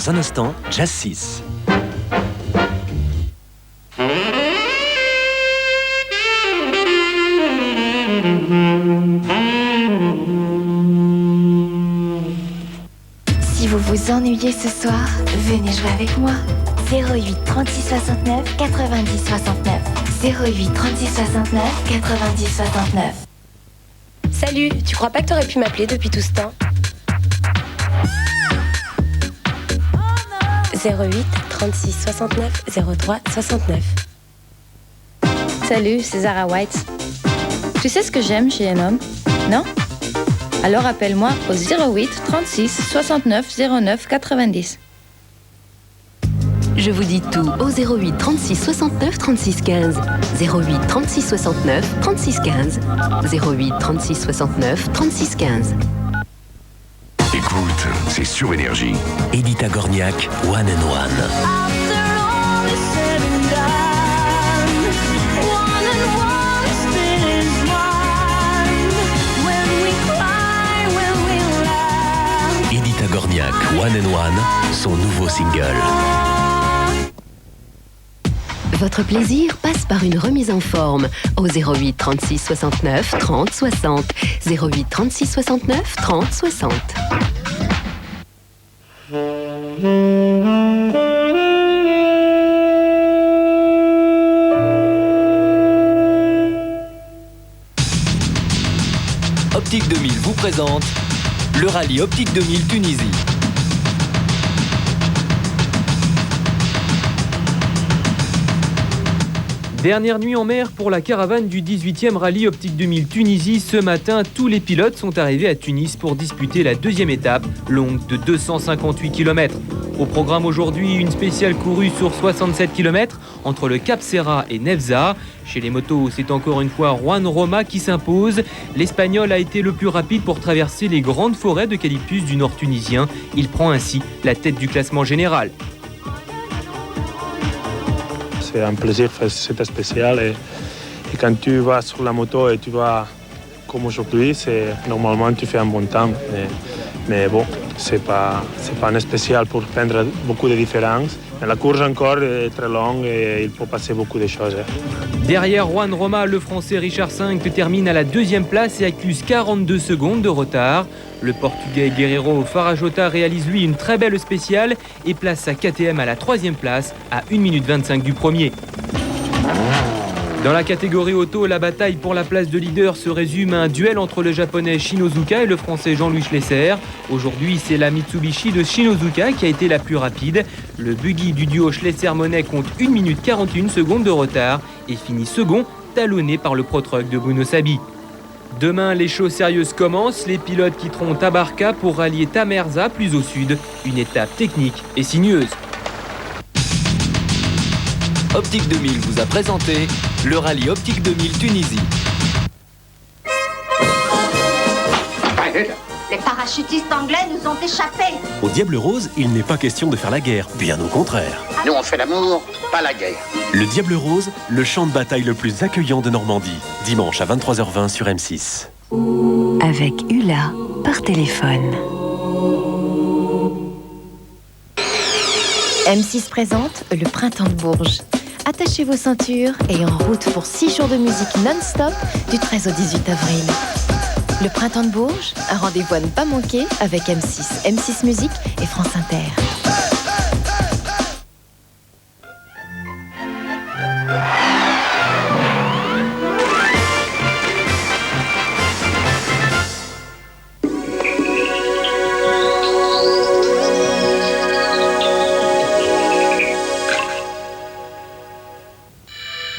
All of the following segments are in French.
Dans un instant, Jazz 6. Si vous vous ennuyez ce soir, venez jouer avec moi. 08 36 69 90 69. 08 36 69 90 69. Salut, tu crois pas que t'aurais pu m'appeler depuis tout ce temps? 08 36 69 03 69. Salut, c'est Zara White. Tu sais ce que j'aime chez un homme? Non? Alors appelle-moi au 08 36 69 09 90. Je vous dis tout au 08 36 69 36 15. 08 36 69 36 15. 08 36 69 36 15. Écoute, c'est sur Énergie. Edita Gorniak, One and One. Edita Gorniak, One and One, son nouveau single. Votre plaisir passe par une remise en forme au 08 36 69 30 60. 08 36 69 30 60. Optique 2000 vous présente le rallye Optique 2000 Tunisie. Dernière nuit en mer pour la caravane du 18e rallye Optique 2000 Tunisie. Ce matin, tous les pilotes sont arrivés à Tunis pour disputer la deuxième étape, longue de 258 km. Au programme aujourd'hui, une spéciale courue sur 67 km entre le Cap Serra et Nefza. Chez les motos, c'est encore une fois Juan Roma qui s'impose. L'Espagnol a été le plus rapide pour traverser les grandes forêts d'eucalyptus du nord tunisien. Il prend ainsi la tête du classement général. C'est un plaisir de faire cette spéciale et quand tu vas sur la moto et tu vas comme aujourd'hui, normalement tu fais un bon temps. Mais bon, c'est pas un spécial pour prendre beaucoup de différences. Mais la course encore est très longue et il faut passer beaucoup de choses. Derrière Juan Roma, le Français Richard V termine à la deuxième place et accuse 42 secondes de retard. Le Portugais Guerreiro Farajota réalise lui une très belle spéciale et place sa KTM à la troisième place à 1 minute 25 du premier. Dans la catégorie auto, la bataille pour la place de leader se résume à un duel entre le japonais Shinozuka et le français Jean-Louis Schlesser. Aujourd'hui, c'est la Mitsubishi de Shinozuka qui a été la plus rapide. Le buggy du duo Schlesser-Monet compte 1 minute 41 secondes de retard et finit second, talonné par le Pro-Truck de Bruno Sabi. Demain, les choses sérieuses commencent. Les pilotes quitteront Tabarka pour rallier Tamerza plus au sud. Une étape technique et sinueuse. Optique 2000 vous a présenté le rallye Optique 2000 Tunisie. Les parachutistes anglais nous ont échappé. Au Diable Rose, il n'est pas question de faire la guerre, bien au contraire. Nous on fait l'amour, pas la guerre. Le Diable Rose, le champ de bataille le plus accueillant de Normandie. Dimanche à 23h20 sur M6. Avec Hula par téléphone. M6 présente le Printemps de Bourges. Attachez vos ceintures et en route pour 6 jours de musique non-stop du 13 au 18 avril. Le Printemps de Bourges, un rendez-vous à ne pas manquer avec M6, M6 Musique et France Inter.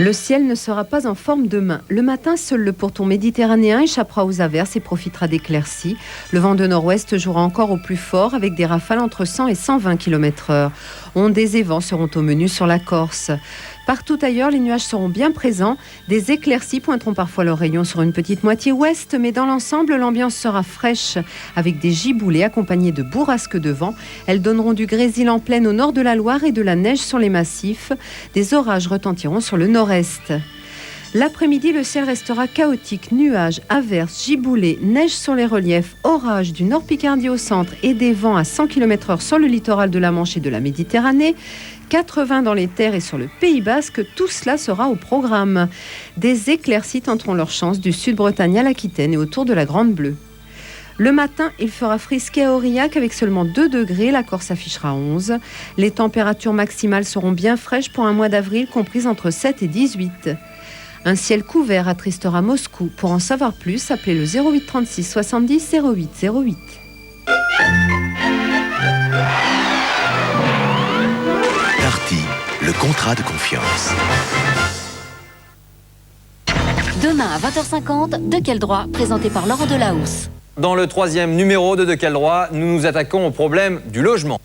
Le ciel ne sera pas en forme demain. Le matin, seul le pourtour méditerranéen échappera aux averses et profitera d'éclaircies. Le vent de nord-ouest jouera encore au plus fort avec des rafales entre 100 et 120 km/h. Ondées et vents seront au menu sur la Corse. Partout ailleurs, les nuages seront bien présents. Des éclaircies pointeront parfois leurs rayons sur une petite moitié ouest, mais dans l'ensemble, l'ambiance sera fraîche avec des giboulées accompagnées de bourrasques de vent. Elles donneront du grésil en plaine au nord de la Loire et de la neige sur les massifs. Des orages retentiront sur le nord-est. L'après-midi, le ciel restera chaotique, nuages, averses, giboulées, neige sur les reliefs, orages du Nord Picardie au centre et des vents à 100 km/h sur le littoral de la Manche et de la Méditerranée. 80 dans les terres et sur le Pays Basque, tout cela sera au programme. Des éclaircies tenteront leur chance du Sud-Bretagne à l'Aquitaine et autour de la Grande Bleue. Le matin, il fera frisquer à Aurillac avec seulement 2 degrés, la Corse affichera 11. Les températures maximales seront bien fraîches pour un mois d'avril comprises entre 7 et 18. Un ciel couvert attristera Moscou. Pour en savoir plus, appelez le 08 36 70 08 08. Darty, le contrat de confiance. Demain à 20h50, De quel droit, présenté par Laurent Delahousse. Dans le 3e numéro de quel droit, nous nous attaquons au problème du logement.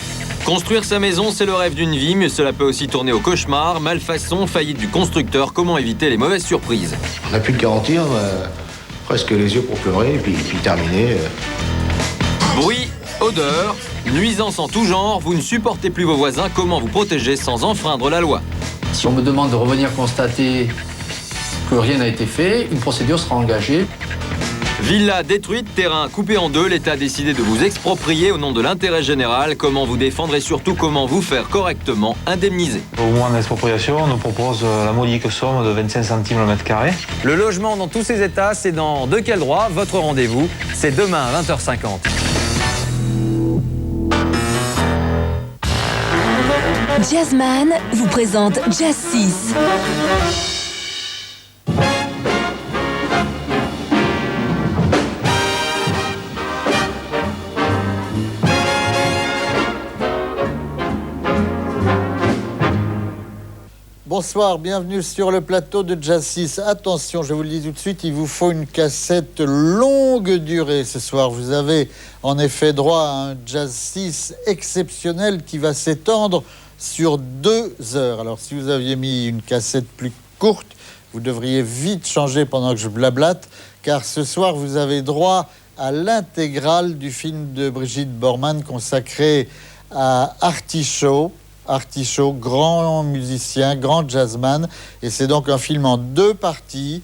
Construire sa maison, c'est le rêve d'une vie, mais cela peut aussi tourner au cauchemar. Malfaçon, faillite du constructeur, comment éviter les mauvaises surprises? On a pu le garantir, presque les yeux pour pleurer, et puis terminer. Bruit, odeur, nuisance en tout genre, vous ne supportez plus vos voisins, comment vous protéger sans enfreindre la loi? Si on me demande de revenir constater que rien n'a été fait, une procédure sera engagée. Villa détruite, terrain coupé en deux, l'État a décidé de vous exproprier au nom de l'intérêt général. Comment vous défendre et surtout comment vous faire correctement indemniser? Au moment d'expropriation, on nous propose la modique somme de 25 centimes le mètre carré. Le logement dans tous ses états, c'est dans De quel droit, votre rendez-vous. C'est demain à 20h50. Jazzman vous présente Jazz 6. Bonsoir, bienvenue sur le plateau de Jazz 6. Attention, je vous le dis tout de suite, il vous faut une cassette longue durée ce soir. Vous avez en effet droit à un Jazz 6 exceptionnel qui va s'étendre sur 2 heures. Alors si vous aviez mis une cassette plus courte, vous devriez vite changer pendant que je blablate, car ce soir vous avez droit à l'intégrale du film de Brigitte Bormann consacré à Artichaut. Artichaut, grand musicien, grand jazzman, et c'est donc un film en 2 parties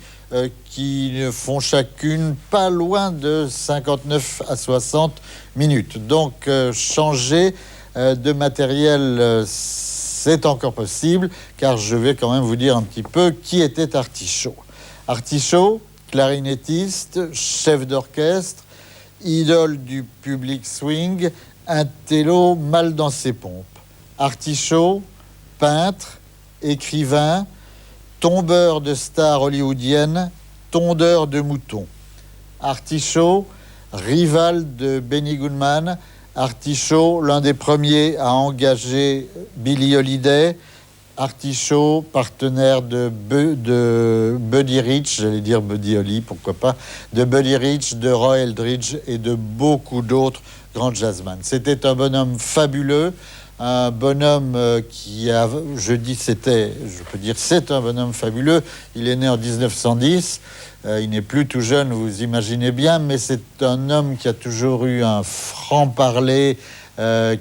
qui font chacune pas loin de 59 à 60 minutes. Donc changer de matériel, c'est encore possible, car je vais quand même vous dire un petit peu qui était Artichaut. Artichaut, clarinettiste, chef d'orchestre, idole du public swing, un télo mal dans ses pompes. Artichaut, peintre, écrivain, tombeur de stars hollywoodiennes, tondeur de moutons. Artichaut, rival de Benny Goodman. Artichaut, l'un des premiers à engager Billie Holiday. Artichaut, partenaire de Buddy Rich, j'allais dire Buddy Holly, pourquoi pas, de Buddy Rich, de Roy Eldridge et de beaucoup d'autres grands jazzmen. C'était un bonhomme fabuleux. Un bonhomme qui a, c'est un bonhomme fabuleux. Il est né en 1910. Il n'est plus tout jeune, vous imaginez bien, mais c'est un homme qui a toujours eu un franc-parler,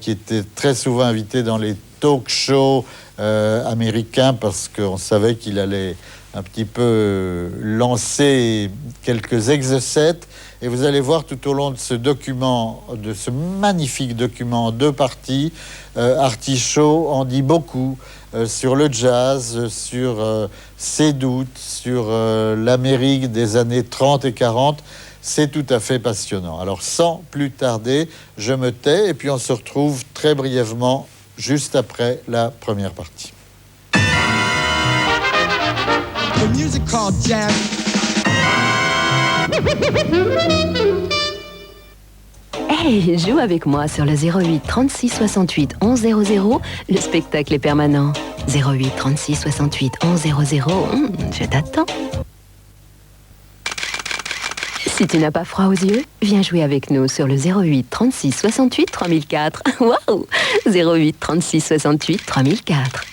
qui était très souvent invité dans les talk-shows américains parce qu'on savait qu'il allait un petit peu lancer quelques exocètes. Et vous allez voir tout au long de ce document, de ce magnifique document en 2 parties, Artichaut en dit beaucoup sur le jazz, sur ses doutes, sur l'Amérique des années 30 et 40. C'est tout à fait passionnant. Alors sans plus tarder, je me tais et puis on se retrouve très brièvement juste après la première partie. The music called jazz. Hey, joue avec moi sur le 08 36 68 11 00. Le spectacle est permanent. 08 36 68 11 00. Je t'attends. Si tu n'as pas froid aux yeux, viens jouer avec nous sur le 08 36 68 3004. Waouh! 08 36 68 3004.